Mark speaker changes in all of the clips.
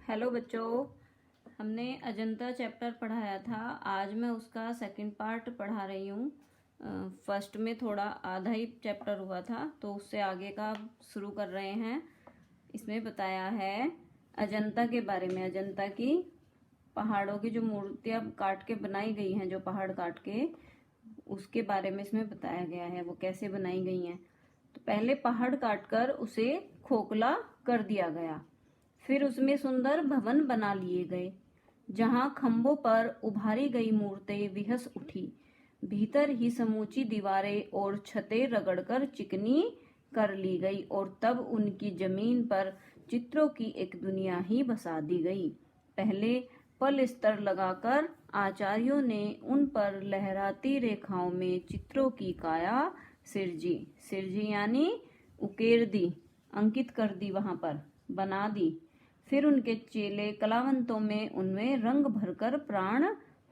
Speaker 1: Hello बच्चों, हमने Ajanta chapter पढ़ाया था। आज मैं उसका सेकंड पार्ट पढ़ा रही हूँ। फर्स्ट में थोड़ा आधा ही चैप्टर हुआ था, तो उससे आगे का शुरू कर रहे हैं। इसमें बताया है अजंता के बारे में। अजंता की पहाड़ों की जो मूर्तियाँ काट के बनाई गई हैं, जो पहाड़ काट के, उसके बारे में इसमें बताया गया है, वो कैसे बनाई गई हैं। तो पहले पहाड़ काटकर उसे खोखला कर दिया गया, फिर उसमें सुंदर भवन बना लिए गए, जहां खंभों पर उभारी गई मूर्तें विहस उठी। भीतर ही समूची दीवारें और छतें रगड़कर चिकनी कर ली गई और तब उनकी जमीन पर चित्रों की एक दुनिया ही बसा दी गई। पहले पल स्तर लगाकर आचार्यों ने उन पर लहराती रेखाओं में चित्रों की काया सिरजी। सिरजी यानी उकेर दी, अंकित कर दी, वहां पर बना दी। फिर उनके चेले कलावंतों में उनमें रंग भरकर प्राण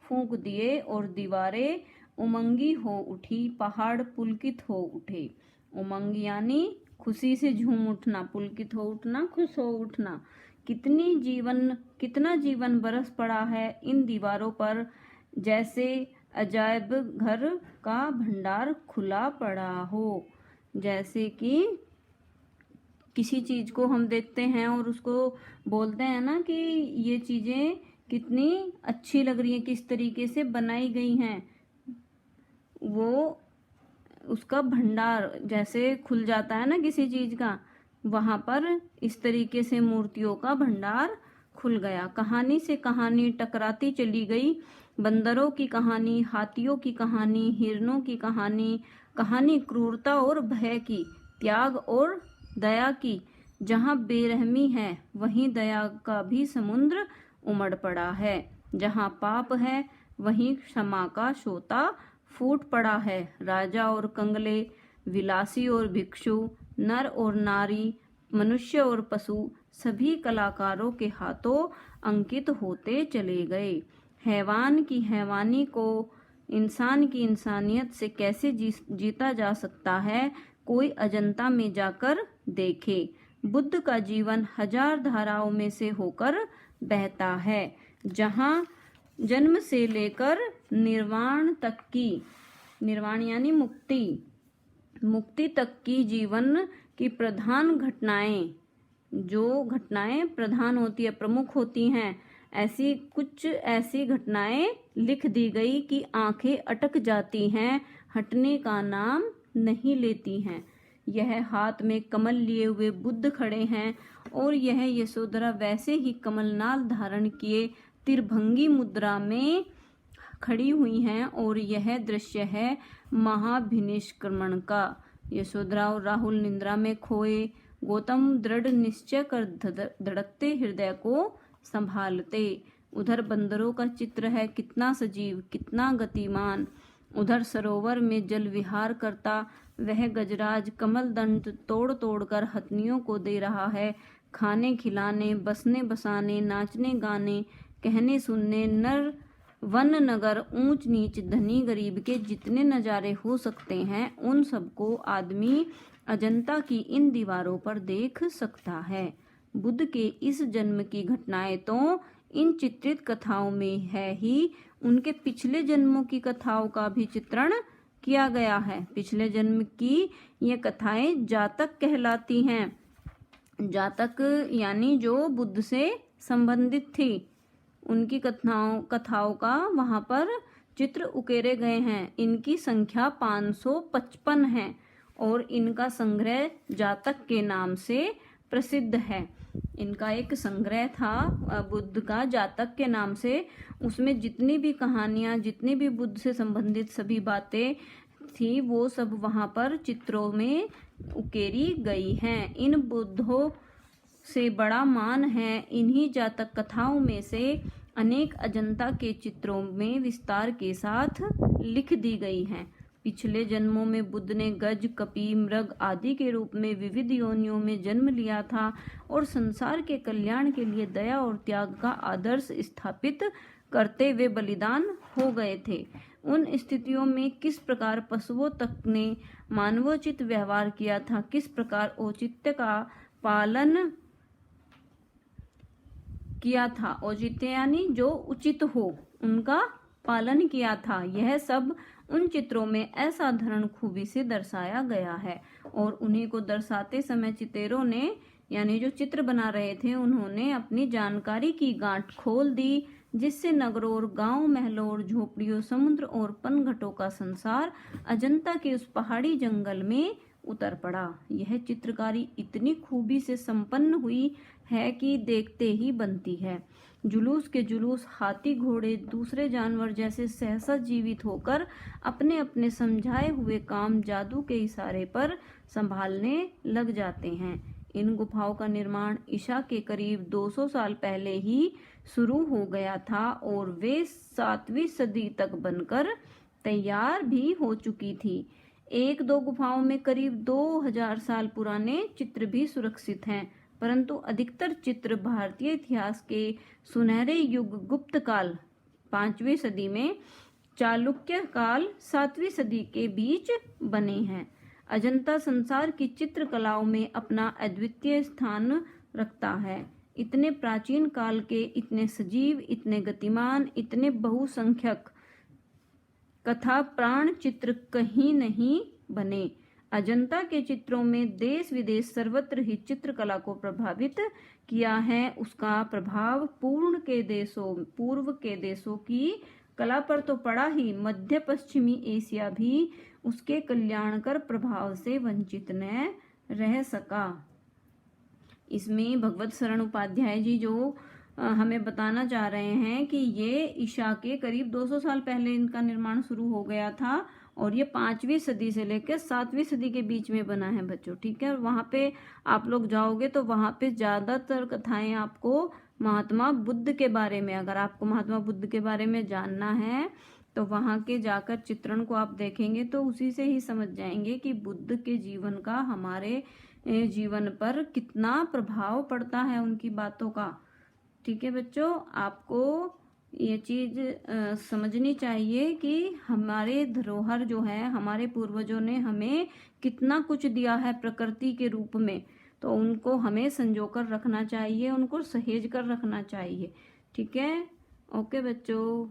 Speaker 1: फूंक दिए और दीवारें उमंगी हो उठी, पहाड़ पुलकित हो उठे। उमंग यानी खुशी से झूम उठना, पुलकित हो उठना, खुश हो उठना। कितना जीवन बरस पड़ा है इन दीवारों पर, जैसे अजायब घर का भंडार खुला पड़ा हो। जैसे कि किसी चीज को हम देखते हैं और उसको बोलते हैं ना कि ये चीजें कितनी अच्छी लग रही हैं, किस तरीके से बनाई गई हैं, वो उसका भंडार जैसे खुल जाता है ना किसी चीज का, वहां पर इस तरीके से मूर्तियों का भंडार खुल गया। कहानी से कहानी टकराती चली गई। बंदरों की कहानी, हाथियों की कहानी, हिरणों की कहानी, कहानी क्रूरता और भय की, त्याग और दया की। जहां बेरहमी है वहीं दया का भी समुद्र उमड़ पड़ा है। जहां पाप है वहीं क्षमा का सोता फूट पड़ा है। राजा और कंगले, विलासी और भिक्षु, नर और नारी, मनुष्य और पशु, सभी कलाकारों के हाथों अंकित होते चले गए। हैवान की हैवानी को इंसान की इंसानियत से कैसे जीता जा सकता है, कोई अजंता में जाकर देखे। बुद्ध का जीवन हजार धाराओं में से होकर बहता है, जहां जन्म से लेकर निर्वाण तक की, निर्वाण यानी मुक्ति तक की जीवन की प्रधान घटनाएं, जो घटनाएं प्रधान होती है, प्रमुख होती हैं, कुछ ऐसी घटनाएं लिख दी गई कि आंखें अटक जाती हैं, हटने का नाम नहीं लेती हैं। यह हाथ में कमल लिए हुए बुद्ध खड़े हैं और यह यशोधरा वैसे ही कमलनाल धारण किए त्रिभंगी मुद्रा में खड़ी हुई हैं और यह दृश्य है महाभिनिष्क्रमण का। यशोधरा और राहुल निद्रा में खोए, गौतम दृढ़ निश्चय कर धड़कते हृदय को संभालते। उधर बंदरों का चित्र है, कितना सजीव, कितना गतिमान। उधर सरोवर में जल विहार करता वह गजराज कमल दंड तोड़ तोड़ कर हथनियों को दे रहा है। खाने खिलाने, बसने बसाने, नाचने गाने, कहने सुनने, नर वन नगर, ऊंच नीच, धनी गरीब के जितने नजारे हो सकते हैं, उन सबको आदमी अजंता की इन दीवारों पर देख सकता है। बुद्ध के इस जन्म की घटनाएं तो इन चित्रित कथाओं में है ही, उनके पिछले जन्मों की कथाओं का भी चित्रण किया गया है। पिछले जन्म की ये कथाएं जातक कहलाती हैं। जातक यानी जो बुद्ध से संबंधित थी, उनकी कथाओं का वहां पर चित्र उकेरे गए हैं। इनकी संख्या 555 है और इनका संग्रह जातक के नाम से प्रसिद्ध है। इनका एक संग्रह था बुद्ध का, जातक के नाम से। उसमें जितनी भी कहानियां, जितनी भी बुद्ध से संबंधित सभी बातें थी, वो सब वहां पर चित्रों में उकेरी गई हैं। इन बुद्धों से बड़ा मान है इन्हीं जातक कथाओं में से अनेक अजंता के चित्रों में विस्तार के साथ लिख दी गई हैं। पिछले जन्मों में बुद्ध ने गज, कपी, मृग आदि के रूप में विविध योनियों में जन्म लिया था और संसार के कल्याण के लिए दया और त्याग का आदर्श स्थापित करते हुए बलिदान हो गए थे। उन स्थितियों में किस प्रकार पशुओं तक ने मानवोचित व्यवहार किया था, किस प्रकार औचित्य का पालन किया था। औचित्य यानी जो उचित हो उनका पालन किया था। यह सब उन चित्रों में असाधारण खूबी से दर्शाया गया है। और उन्हीं को दर्शाते समय चितेरों ने यानी जो चित्र बना रहे थे उन्होंने अपनी जानकारी की गांठ खोल दी, जिससे नगरों और गांव महलों और झोपड़ियों, समुद्र और पनघटों का संसार अजंता के उस पहाड़ी जंगल में उतर पड़ा। यह चित्रकारी इतनी खूबी से संपन्न हुई है कि देखते ही बनती है। जुलूस के जुलूस हाथी घोड़े दूसरे जानवर जैसे सहसा जीवित होकर अपने अपने समझाए हुए काम जादू के इशारे पर संभालने लग जाते हैं। इन गुफाओं का निर्माण ईसा के करीब 200 साल पहले ही शुरू हो गया था और वे 7वीं सदी तक बनकर तैयार भी हो चुकी थी। एक दो गुफाओं में करीब 2000 साल पुराने चित्र भी सुरक्षित हैं, परंतु अधिकतर चित्र भारतीय इतिहास के सुनहरे युग गुप्त काल 5वीं सदी में, चालुक्य काल 7वीं सदी के बीच बने हैं। अजंता संसार की चित्रकलाओं में अपना अद्वितीय स्थान रखता है। इतने प्राचीन काल के, इतने सजीव, इतने गतिमान, इतने बहुसंख्यक कथा प्राण चित्र कहीं नहीं बने। अजंता के चित्रों में देश विदेश सर्वत्र ही चित्रकला को प्रभावित किया है। उसका प्रभाव पूर्व के देशों की कला पर तो पड़ा ही, मध्य पश्चिमी एशिया भी उसके कल्याणकर प्रभाव से वंचित न रह सका। इसमें भगवत शरण उपाध्याय जी जो हमें बताना चाह रहे हैं कि ये ईसा के करीब 200 साल पहले इनका निर्माण शुरू हो गया था और ये 5वीं सदी से लेकर 7वीं सदी के बीच में बना है बच्चों, ठीक है। वहाँ पे आप लोग जाओगे तो वहाँ पे ज़्यादातर कथाएं आपको महात्मा बुद्ध के बारे में, अगर आपको महात्मा बुद्ध के बारे में जानना है तो वहाँ के जाकर चित्रण को आप देखेंगे तो उसी से ही समझ जाएंगे कि बुद्ध के जीवन का हमारे जीवन पर कितना प्रभाव पड़ता है उनकी बातों का। ठीक है बच्चों, आपको ये चीज़ समझनी चाहिए कि हमारे धरोहर जो है, हमारे पूर्वजों ने हमें कितना कुछ दिया है प्रकृति के रूप में, तो उनको हमें संजोकर रखना चाहिए, उनको सहेज कर रखना चाहिए। ठीक है, ओके बच्चों।